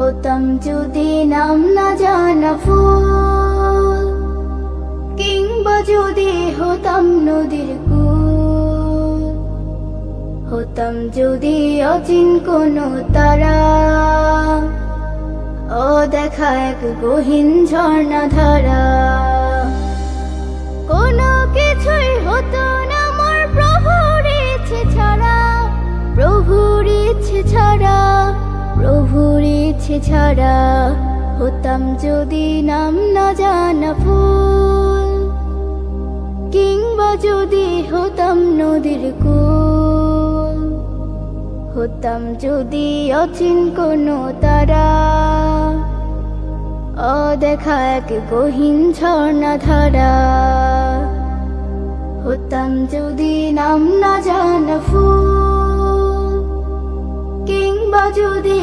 হতাম যদি নাম না জানা ফুল, কিংবা যদি হতাম নদীর কূল, হতাম যদি অচিন কোনো তারা, অদেখা এক গহীন ঝর্ণা ধারা। কোনো কিছুই হতো না মোর প্রভুর ইচ্ছে ছাড়া, প্রভুর ইচ্ছে ছাড়া, প্রভুর ইচ্ছে ছাড়া। হতাম যদি নাম না জানা ফুল, কিংবা যদি হতাম নদীর কূল, হতাম যদি অচিন কোনো তারা, অদেখা এক গহীন ঝর্ণা ধারা। হতাম যদি নাম না জানা ফুল, কিংবা যদি